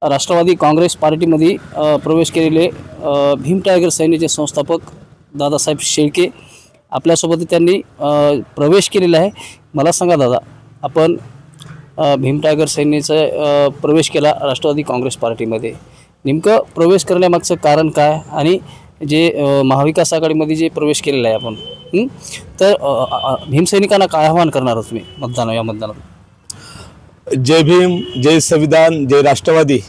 राष्ट्रवादी काँग्रेस पार्टीमध्ये प्रवेश केलेले भीम टायगर सेनेचे संस्थापक दादासाहेब शेळके आपल्यासोबत त्यांनी प्रवेश केलेला आहे। मला सांगा दादा, आपण भीम टायगर सेनेचा प्रवेश केला राष्ट्रवादी काँग्रेस पार्टीमध्ये, नेमकं प्रवेश करण्यामागचं कारण काय आणि जे महाविकास आघाडीमध्ये जे प्रवेश केलेला आहे आपण, तर भीमसैनिकांना काय आवाहन करणार आहात तुम्ही या मतदानात? जय भीम, जय संविधान, जय राष्ट्रवादी।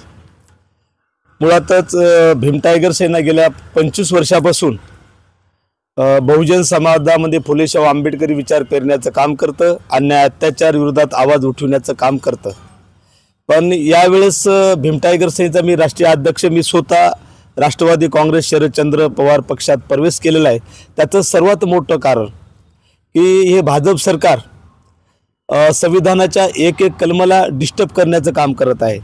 मुळातच भीम टायगर सेना गेल्या 25 वर्षापासून बहुजन समाजामध्ये फुले शाहू आंबेडकरी विचार करण्याचं काम करतं, अन्याय अत्याचार विरोधात आवाज उठवण्याचं काम करतं। पण यावेळेस भीम टायगर सेनेचा मी राष्ट्रीय अध्यक्ष, मी स्वतः राष्ट्रवादी काँग्रेस शरदचंद्र पवार पक्षात प्रवेश केलेला आहे। त्याचं सर्वात मोठं कारण की हे भाजप सरकार संविधानाच्या एक कलमाला डिस्टर्ब करण्याचं काम करत आहे।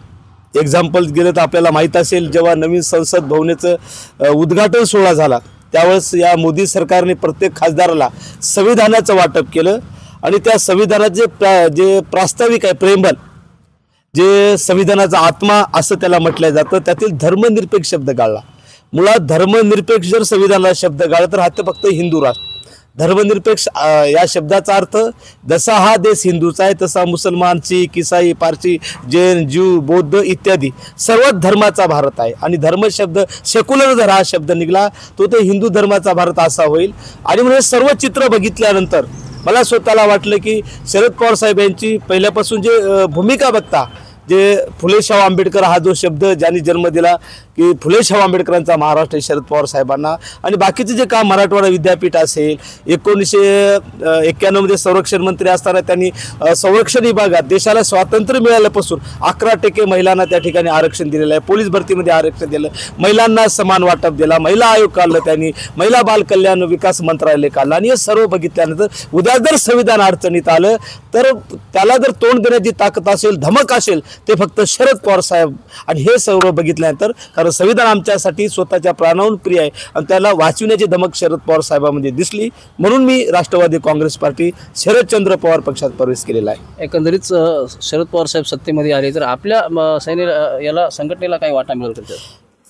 एक्झाम्पल गेलं तर आपल्याला माहीत असेल, जेव्हा नवीन संसद भवनाचं उद्घाटन सोहळा झाला त्यावेळेस या मोदी सरकारने प्रत्येक खासदाराला संविधानाचं वाटप केलं आणि त्या संविधानाचे जे प्रास्ताविक आहे, प्रेमबल, जे संविधानाचा आत्मा असं त्याला म्हटलं जातं, त्यातील धर्मनिरपेक्ष शब्द गाळला। मुळात धर्मनिरपेक्ष जर संविधानाला शब्द गाळला तर हा फक्त हिंदू राष्ट्र। धर्मनिरपेक्ष या शब्दाचा अर्थ जसा हा देश हिंदूचा आहे तसा मुसलमान, शीख, ईसाई, पारसी, जैन, ज्यू, बौद्ध इत्यादी सर्व धर्माचा भारत आहे। आणि धर्म शब्द सेक्युलर जर हा शब्द निघाला तो हिंदू धर्माचा भारत असा होईल। आणि म्हणून सर्व चित्र बघितल्यानंतर मला स्वतःला वाटलं की शरद पवार साहेब यांची पहिल्यापासून जे भूमिका बघता, जे फुले शाहू आंबेडकर हा जो शब्द ज्यांनी जन्म दिला की फुले शाहू आंबेडकरांचा महाराष्ट्र शरद पवार साहेबांना, आणि बाकीचे जे काम मराठवाडा विद्यापीठ असेल, 1991 मध्ये संरक्षण मंत्री असताना त्यांनी संरक्षण विभागात देशाला स्वातंत्र्य मिळाल्यापासून 11% महिलांना त्या ठिकाणी आरक्षण दिलेलं आहे, पोलीस भरतीमध्ये आरक्षण दिलं, महिलांना समान वाटप दिला, महिला आयोग काढलं त्यांनी, महिला बाल कल्याण विकास मंत्रालय काढलं। आणि हे सर्व बघितल्यानंतर उद्या जर संविधान अडचणीत आलं तर त्याला जर तोंड देण्याची ताकद असेल, धमक असेल, ते फक्त शरद पवार साहेब। आणि हे सर्व बघितल्यानंतर कारण संविधान आमच्यासाठी स्वतःच्या प्राणाहून प्रिय आहे आणि त्याला वाचविण्याची धमक शरद पवार साहेबांमध्ये दिसली, म्हणून मी राष्ट्रवादी काँग्रेस पार्टी शरदचंद्र पवार पक्षात प्रवेश केलेला आहे। एकंदरीत शरद पवार साहेब सत्तेमध्ये आले तर आपल्या याला संघटनेला काय वाटा मिळेल?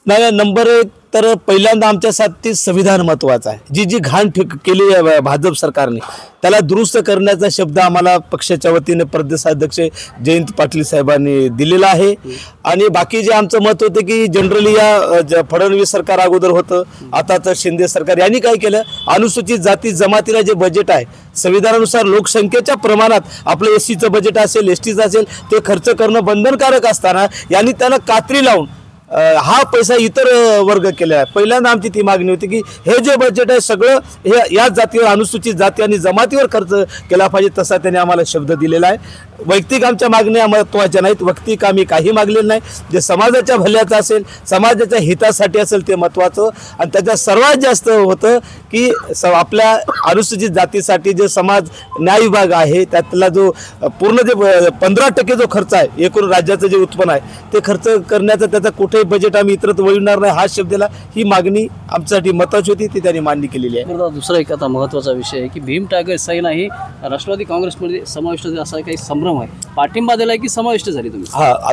नाही, नंबर 1 तर पहिल्यांदा आमच्यासाठी संविधान महत्त्वाचं आहे। जी घाण केली आहे भाजप सरकारने त्याला दुरुस्त करण्याचा शब्द आम्हाला पक्षाच्या वतीने प्रदेशाध्यक्ष जयंत पाटील साहेबांनी दिलेला आहे। आणि बाकी जे आमचं मत होतं की जनरली या फडणवीस सरकार अगोदर होतं, आता तर शिंदे सरकार यांनी काय केलं, अनुसूचित जाती जमातीला जे बजेट आहे संविधानानुसार लोकसंख्येच्या प्रमाणात आपलं एससीचं बजेट असेल, एसटीचं असेल, ते खर्च करणं बंधनकारक असताना यांनी त्याला कात्री लावून हा पैसा इतर वर्ग केला आहे। पहिल्यांदा आमची ती मागणी होती की हे जे बजेट आहे सगळं हे या जातीवर, अनुसूचित जाती आणि जमातीवर खर्च केला पाहिजे, तसा त्यांनी आम्हाला शब्द दिलेला आहे। वैयक्तिक आमच्या मागण्या महत्त्वाच्या नाहीत, वैयक्तिक आम्ही काही मागलेलं नाही, जे समाजाच्या भल्याचं असेल, समाजाच्या हितासाठी असेल ते महत्त्वाचं। आणि त्याच्यात सर्वात जास्त होतं की आपल्या अनुसूचित जातीसाठी जे समाज न्याय विभाग आहे त्यातला जो पूर्ण जे 15% जो खर्च आहे एकूण राज्याचं जे उत्पन्न आहे ते खर्च करण्याचा त्याचा कुठे बजेट आम्ही इतरत्र वळवणार नाही हा शब्द दिला। ही मागणी आमच्यासाठी महत्त्वाची होती, ती त्यांनी मान्य केलेली आहे। दुसरा एक आता महत्त्वाचा विषय आहे की भीम टायगर सेना ही राष्ट्रवादी काँग्रेसमध्ये समाविष्ट असा काही संभ्रम आहे, पाठिंबा दिला की समाविष्ट झाली तुम्ही?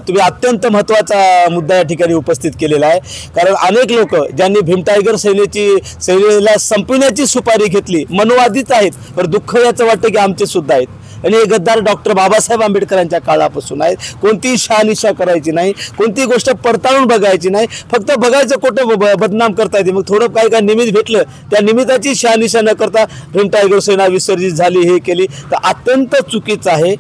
तुम्ही अत्यंत महत्त्वाचा मुद्दा या ठिकाणी उपस्थित केलेला आहे। कारण अनेक लोक ज्यांनी भीम टायगर सेनेला संपविण्याची सुपारी घेतली मनोवादीच आहेत, पण दुःख याचं वाटतं की आमचे सुद्धा आहेत। आणि हे गद्दार डॉक्टर बाबासाहेब आंबेडकरांच्या काळापासून आहेत। कोणतीही शहानिशा करायची नाही, कोणती गोष्ट पडताळून बघायची नाही, फक्त बघायचं कुठं बदनाम करता येते, मग थोडं काय निमित्त भेटलं त्या निमित्ताची शहानिशा न करता भीम टायगर सेना विसर्जित झाली, हे केली तर अत्यंत चुकीचं आहे।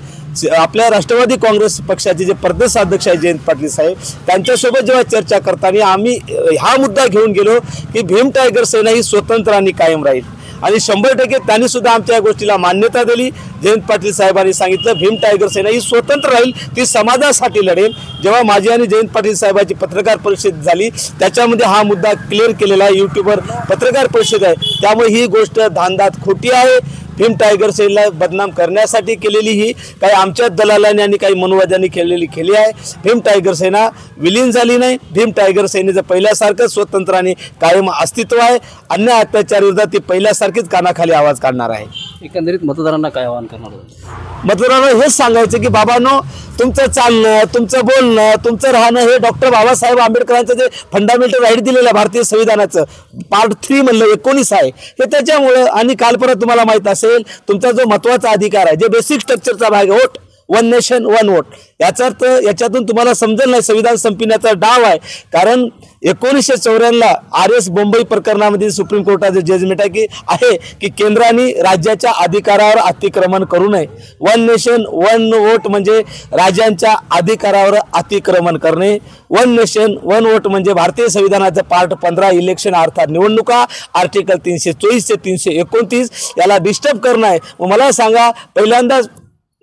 आपल्या राष्ट्रवादी काँग्रेस पक्षाचे जे प्रदेशाध्यक्ष आहे जयंत पाटील साहेब, त्यांच्यासोबत जेव्हा चर्चा करताना आम्ही हा मुद्दा घेऊन गेलो की भीम टायगर सेना ही स्वतंत्र आणि कायम राहील, आणि 100% त्यांनी सुद्धा आमच्या या गोष्टीला मान्यता दिली। जयंत पाटील साहेबांनी सांगितलं भीम टायगर सेना ही स्वतंत्र राहील, ती समाजासाठी लढेल। जेव्हा माझी आणि जयंत पाटील साहेबांची पत्रकार परिषद झाली त्याच्यामध्ये हा मुद्दा क्लिअर केलेला आहे, यूट्यूबवर पत्रकार परिषद आहे, त्यामुळे ही गोष्ट धांदात खोटी आहे। भीम टायगर सेनेला बदनाम करण्यासाठी केलेली ही काही आमच्या दलालांनी आणि काही मनोवाद्यांनी केली आहे. भीम टायगर सेना विलीन झाली नाही. भीम टायगर सेनेचं पहिल्यासारखं स्वतंत्र आणि कायम अस्तित्व आहे. अन्याय अत्याचार विरोधात ती पहिल्यासारखीच कानाखाली आवाज काढणार आहे. एकंदरीत मतदारांना काय आवाहन करणार आहोत? मतदारांना हेच सांगायचं की बाबांनो, तुमचं चालणं, तुमचं बोलणं, तुमचं राहणं हे डॉक्टर बाबासाहेब आंबेडकरांचं जे फंडामेंटल राईट दिलेलं आहे भारतीय संविधानाचं पार्ट 3 म्हणलं 19 आहे हे त्याच्यामुळं. आणि काल परत तुम्हाला माहित असेल तुमचा जो महत्त्वाचा अधिकार आहे, जे बेसिक स्ट्रक्चरचा भाग आहे, vote, one nation one vote, याचा अर्थ याच्यातून तुम्हाला समजेल नाही संविधान संपविण्याचा डाव आहे. कारण 1994 RS मुंबई प्रकरणामध्ये सुप्रीम कोर्टाचं जजमेंट आहे की केंद्राने राज्याच्या अधिकारावर अतिक्रमण करू नये. वन नेशन वन वोट म्हणजे राज्यांच्या अधिकारावर अतिक्रमण करणे. वन नेशन वन वोट म्हणजे भारतीय संविधानाचं पार्ट 15 इलेक्शन अर्थात निवडणुका, आर्टिकल 324 ते 329 याला डिस्टर्ब करणं आहे. मला सांगा, पहिल्यांदा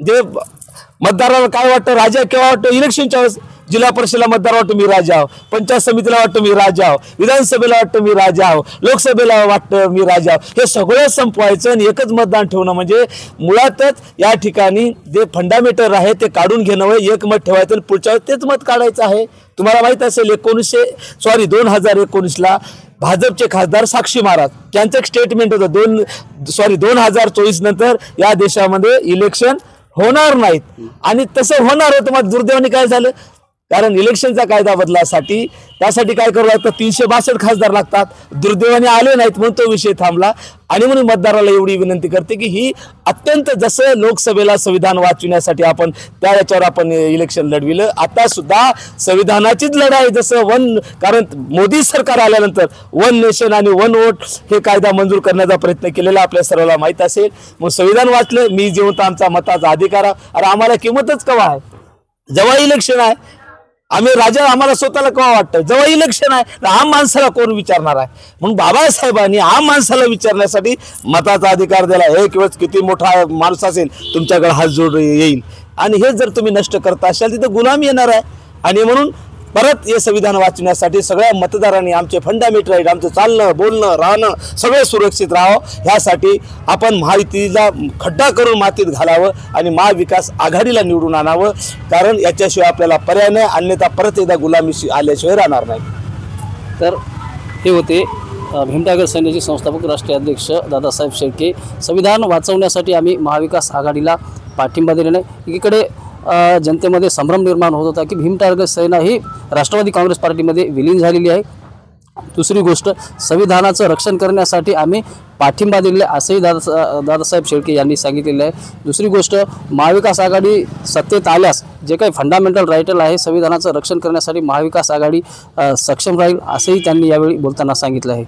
जे मतदाराला काय वाटतं, राजा केव्हा वाटतं? इलेक्शनच्या वेळेस. जिल्हा परिषदेला मतदार वाटतं मी राजा आहो, पंचायत समितीला वाटतं मी राजा आहो, विधानसभेला वाटतं मी राजा आहो, लोकसभेला वाटतं मी राजा आहो. हे सगळं संपवायचं आणि एकच मतदान ठेवणं म्हणजे मुळातच या ठिकाणी जे फंडामेंटल आहे ते काढून घेणं, एक मत ठेवायचं आणि पुढच्या वेळेस तेच मत काढायचं आहे. तुम्हाला माहित असेल 2019ला भाजपचे खासदार साक्षी महाराज त्यांचं एक स्टेटमेंट होतं 2024 नंतर या देशामध्ये इलेक्शन होणार नाहीत. आणि तसं होणार होतं. मग दुर्दैवाने काय झालं, कारण इलेक्शनचा कायदा बदलासाठी त्यासाठी काय करावं लागतं, 362 खासदार लागतात. दुर्दैवाने आले नाहीत म्हणून तो विषय थांबला. आणि म्हणून मतदाराला एवढी विनंती करते की ही अत्यंत, जसं लोकसभेला संविधान वाचविण्यासाठी आपण त्या याच्यावर आपण इलेक्शन लढविलं, आता सुद्धा संविधानाचीच लढाई. जसं कारण मोदी सरकार आल्यानंतर वन नेशन आणि वन वोट हे कायदा मंजूर करण्याचा प्रयत्न केलेला आपल्या सर्वांना माहीत असेल. मग संविधान वाचलं, मी जिवंत, आमचा मताचा अधिकार. अरे आम्हाला किंमतच केव्हा आहे? जेव्हा इलेक्शन आहे. आम्ही राजा आम्हाला स्वतःला केव्हा वाटतं? जेव्हा इलेक्शन आहे. आम माणसाला कोण विचारणार आहे? म्हणून बाबासाहेबांनी आम माणसाला विचारण्यासाठी मताचा अधिकार दिला. एक वेळेस किती मोठा माणूस असेल तुमच्याकडे हात जोड येईल. आणि हे जर तुम्ही नष्ट करता असाल तिथं गुलामी येणार आहे. आणि म्हणून परत हे संविधान वाचण्यासाठी सगळ्या मतदारांनी आमचे फंडामेंटल राईट, आमचं चालणं, बोलणं, राहणं सगळं सुरक्षित राहावं. ह्यासाठी आपण महायुतीला खड्डा करून मातीत घालावं आणि महाविकास आघाडीला निवडून आणावं. कारण याच्याशिवाय आपल्याला पर्याय नाही, अन्यथा परत एकदा गुलामी आल्याशिवाय राहणार नाही. तर हे होते भीम टायगर सेनेचे संस्थापक राष्ट्रीय अध्यक्ष दादासाहेब शेळके. संविधान वाचवण्यासाठी आम्ही महाविकास आघाडीला पाठिंबा दिला नाही. एकीकडे जनतेमध्ये संभ्रम निर्माण होत होता की भीम टायगर सेना ही राष्ट्रवादी काँग्रेस पार्टीमध्ये विलीन झालेली आहे. दुसरी गोष्ट, संविधानाचं रक्षण करण्यासाठी आम्ही पाठिंबा दिलेला आहे असंही दादासाहेब शेळके यांनी सांगितलेलं आहे. दुसरी गोष्ट, महाविकास आघाडी सत्तेत आल्यास जे काही फंडामेंटल राईटल आहे संविधानाचं रक्षण करण्यासाठी महाविकास आघाडी सक्षम राहील असंही त्यांनी यावेळी बोलताना सांगितलं आहे.